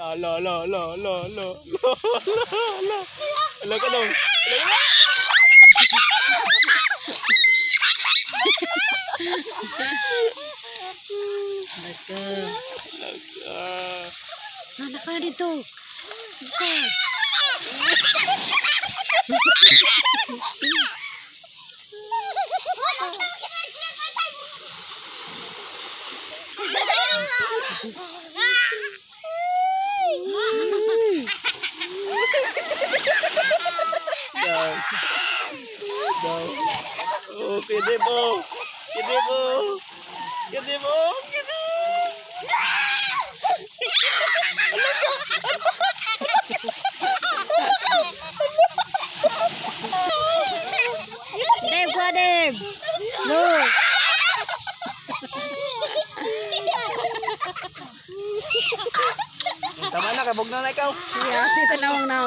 La la la la la la la la. Ala ka daw. Laka. Laga. Laka dito. Laka. Daw. Daw. Oh, pwede mo. Pwede mo. Pwede mo. Pwede. Deb, kuha Deb. Look. Tama na, kabog na ikaw. Yeah, dito na ako na.